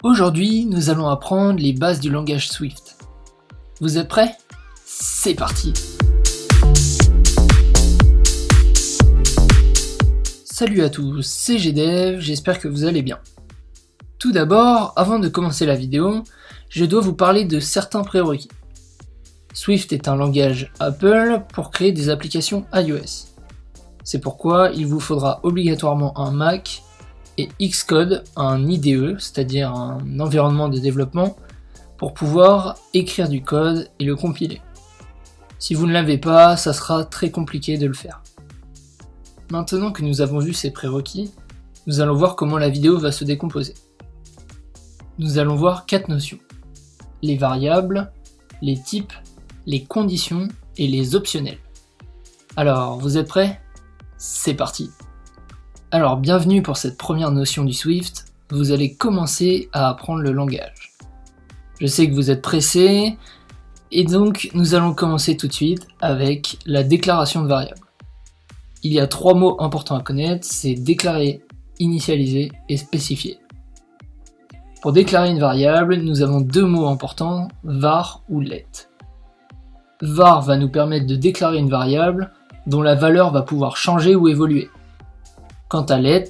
Aujourd'hui, nous allons apprendre les bases du langage Swift. Vous êtes prêts? C'est parti! Salut à tous, c'est GDev, j'espère que vous allez bien. Tout d'abord, avant de commencer la vidéo, je dois vous parler de certains prérequis. Swift est un langage Apple pour créer des applications iOS. C'est pourquoi il vous faudra obligatoirement un Mac et Xcode, un IDE, c'est-à-dire un environnement de développement, pour pouvoir écrire du code et le compiler. Si vous ne l'avez pas, ça sera très compliqué de le faire. Maintenant que nous avons vu ces prérequis, nous allons voir comment la vidéo va se décomposer. Nous allons voir 4 notions: les variables, les types, les conditions et les optionnels. Alors, vous êtes prêts? C'est parti! Alors, bienvenue pour cette première notion du Swift, vous allez commencer à apprendre le langage. Je sais que vous êtes pressés, et donc nous allons commencer tout de suite avec la déclaration de variable. Il y a 3 mots importants à connaître, c'est déclarer, initialiser et spécifier. Pour déclarer une variable, nous avons 2 mots importants, var ou let. Var va nous permettre de déclarer une variable dont la valeur va pouvoir changer ou évoluer. Quant à let,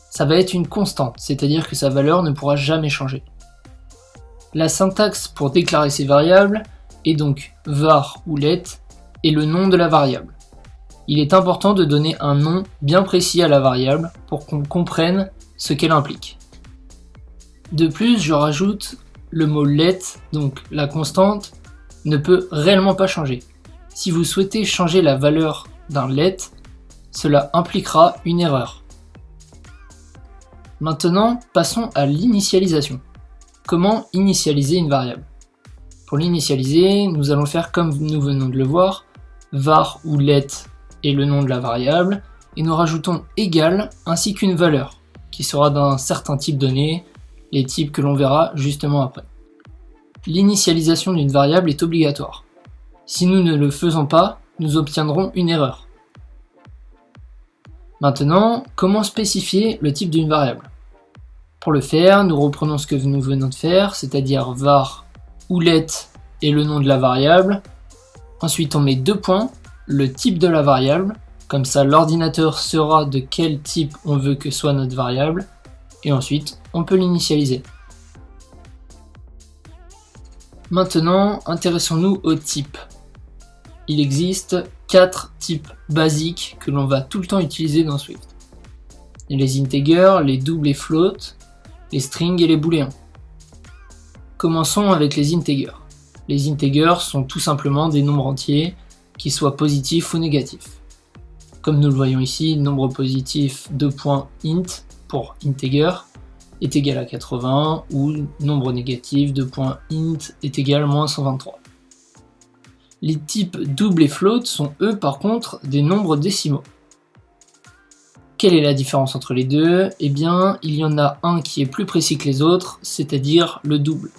ça va être une constante, c'est-à-dire que sa valeur ne pourra jamais changer. La syntaxe pour déclarer ces variables est donc var ou let et le nom de la variable. Il est important de donner un nom bien précis à la variable pour qu'on comprenne ce qu'elle implique. De plus, je rajoute le mot let, donc la constante, ne peut réellement pas changer. Si vous souhaitez changer la valeur d'un let, cela impliquera une erreur. Maintenant, passons à l'initialisation. Comment initialiser une variable? Pour l'initialiser, nous allons faire comme nous venons de le voir, var ou let est le nom de la variable, et nous rajoutons égal ainsi qu'une valeur, qui sera d'un certain type donné, les types que l'on verra justement après. L'initialisation d'une variable est obligatoire. Si nous ne le faisons pas, nous obtiendrons une erreur. Maintenant, comment spécifier le type d'une variable? Pour le faire, nous reprenons ce que nous venons de faire, c'est-à-dire var ou let est le nom de la variable. Ensuite, on met 2 points, le type de la variable, comme ça l'ordinateur saura de quel type on veut que soit notre variable, et ensuite, on peut l'initialiser. Maintenant, intéressons-nous aux types. Il existe 4 types basiques que l'on va tout le temps utiliser dans Swift. Les integers, les doubles et floats, les strings et les booléens. Commençons avec les integers. Les integers sont tout simplement des nombres entiers, qu'ils soient positifs ou négatifs. Comme nous le voyons ici, nombre positif 2.int pour integer est égal à 80 ou nombre négatif 2.int est égal à moins 123. Les types double et float sont eux par contre des nombres décimaux. Quelle est la différence entre les deux? Eh bien, il y en a un qui est plus précis que les autres, c'est-à-dire le double.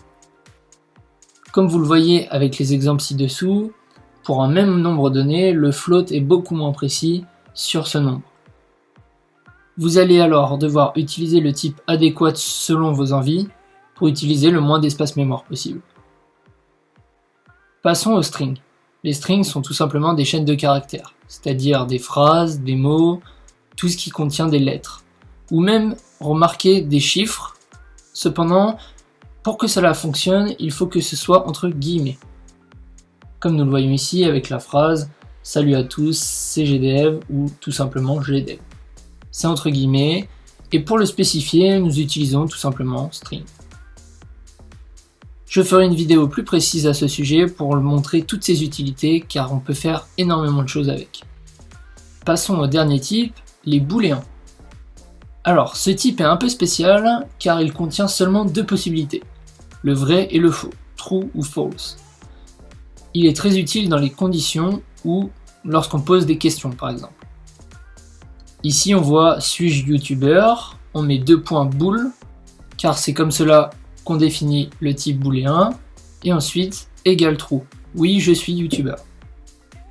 Comme vous le voyez avec les exemples ci-dessous, pour un même nombre donné, le float est beaucoup moins précis sur ce nombre. Vous allez alors devoir utiliser le type adéquat selon vos envies pour utiliser le moins d'espace mémoire possible. Passons aux strings. Les strings sont tout simplement des chaînes de caractères, c'est-à-dire des phrases, des mots, tout ce qui contient des lettres, ou même remarquer des chiffres. Cependant, pour que cela fonctionne, il faut que ce soit entre guillemets. Comme nous le voyons ici avec la phrase « Salut à tous, c'est GDev » ou tout simplement GDev. C'est entre guillemets, et pour le spécifier, nous utilisons tout simplement string. Je ferai une vidéo plus précise à ce sujet pour montrer toutes ces utilités car on peut faire énormément de choses avec. Passons au dernier type, les booléens. Alors, ce type est un peu spécial car il contient seulement 2 possibilités, le vrai et le faux, true ou false. Il est très utile dans les conditions ou lorsqu'on pose des questions par exemple. Ici on voit suis-je youtubeur, on met 2 points bool car c'est comme cela qu'on définit le type booléen, et ensuite égal true, oui je suis youtubeur.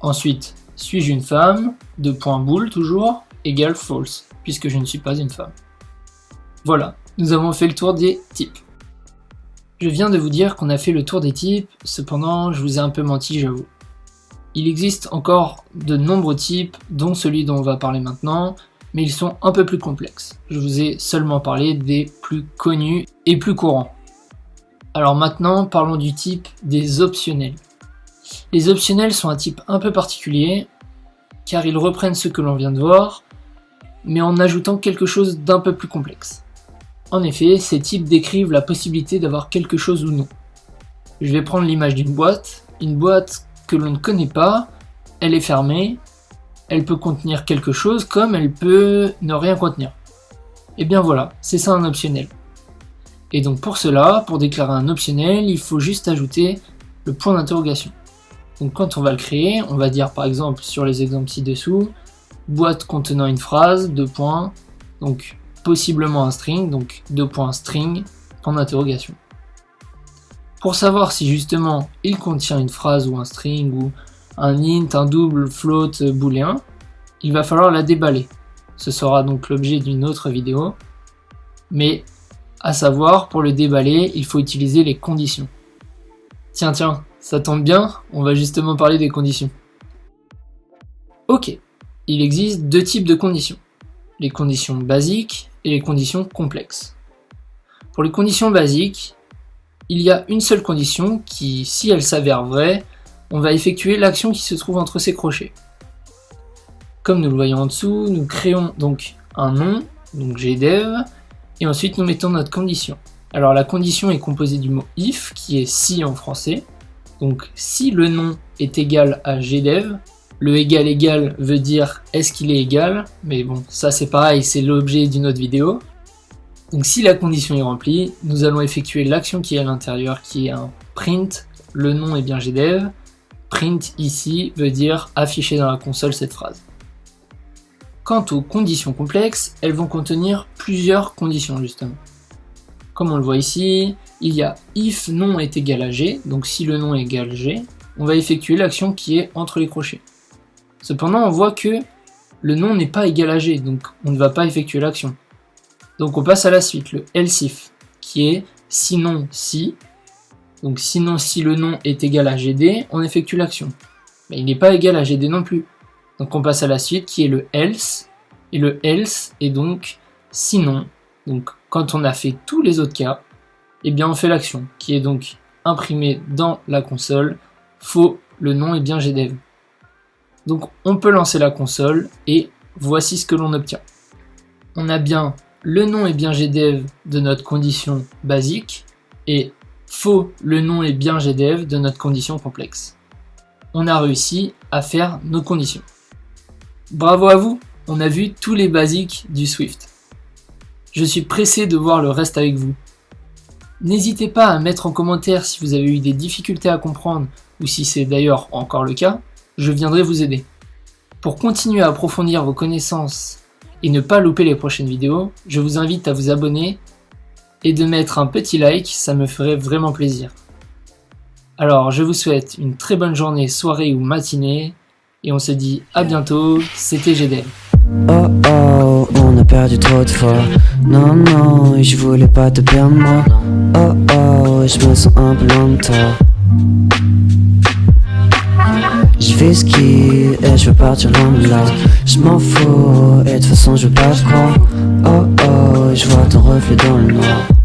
Ensuite, suis-je une femme, 2 points bool toujours, égal false, puisque je ne suis pas une femme. Voilà, nous avons fait le tour des types. Je viens de vous dire qu'on a fait le tour des types, cependant je vous ai un peu menti, j'avoue. Il existe encore de nombreux types, dont celui dont on va parler maintenant, mais ils sont un peu plus complexes. Je vous ai seulement parlé des plus connus et plus courants. Alors maintenant, parlons du type des optionnels. Les optionnels sont un type un peu particulier, car ils reprennent ce que l'on vient de voir, mais en ajoutant quelque chose d'un peu plus complexe. En effet, ces types décrivent la possibilité d'avoir quelque chose ou non. Je vais prendre l'image d'une boîte. Une boîte que l'on ne connaît pas, elle est fermée, elle peut contenir quelque chose comme elle peut ne rien contenir. Et bien voilà, c'est ça un optionnel. Et donc pour cela, pour déclarer un optionnel, il faut juste ajouter le point d'interrogation. Donc quand on va le créer, on va dire par exemple sur les exemples ci-dessous, boîte contenant une phrase, deux points, donc possiblement un string, donc deux points string, point d'interrogation. Pour savoir si justement il contient une phrase ou un string ou un int, un double, float, booléen, il va falloir la déballer. Ce sera donc l'objet d'une autre vidéo, mais à savoir, pour le déballer, il faut utiliser les conditions. Tiens, ça tombe bien, on va justement parler des conditions. Ok, il existe deux types de conditions, les conditions basiques et les conditions complexes. Pour les conditions basiques, il y a une seule condition qui, si elle s'avère vraie, on va effectuer l'action qui se trouve entre ces crochets. Comme nous le voyons en dessous, nous créons donc un nom, donc gdev, et ensuite nous mettons notre condition. Alors la condition est composée du mot if, qui est si en français. Donc si le nom est égal à gdev, le égal veut dire est-ce qu'il est égal, mais bon, ça c'est pareil, c'est l'objet d'une autre vidéo. Donc si la condition est remplie, nous allons effectuer l'action qui est à l'intérieur, qui est un print, le nom est bien gdev. Print ici veut dire afficher dans la console cette phrase. Quant aux conditions complexes, elles vont contenir plusieurs conditions justement. Comme on le voit ici, il y a if nom est égal à g, donc si le nom est égal à g, on va effectuer l'action qui est entre les crochets. Cependant, on voit que le nom n'est pas égal à g, donc on ne va pas effectuer l'action. Donc on passe à la suite, le else if, qui est sinon si. Donc sinon si le nom est égal à gd, on effectue l'action. Mais il n'est pas égal à gd non plus. Donc on passe à la suite qui est le else, et le else est donc sinon. Donc quand on a fait tous les autres cas, eh bien on fait l'action, qui est donc imprimée dans la console, faux, le nom est bien gdev. Donc on peut lancer la console, et voici ce que l'on obtient. On a bien le nom est bien gdev de notre condition basique, et faux, le nom est bien gdev de notre condition complexe. On a réussi à faire nos conditions. Bravo à vous, on a vu tous les basiques du Swift. Je suis pressé de voir le reste avec vous. N'hésitez pas à mettre en commentaire si vous avez eu des difficultés à comprendre ou si c'est d'ailleurs encore le cas, je viendrai vous aider. Pour continuer à approfondir vos connaissances et ne pas louper les prochaines vidéos, je vous invite à vous abonner et de mettre un petit like, ça me ferait vraiment plaisir. Alors je vous souhaite une très bonne journée, soirée ou matinée, et on se dit à bientôt, c'était GDL. Oh oh, on a perdu trop de fois. Non, je voulais pas te perdre moi. Oh oh, je me sens un peu loin de toi. Je fais ski et je veux partir loin de là. Je m'en fous et de toute façon je veux pas te croire. Oh oh, je vois ton reflet dans le noir.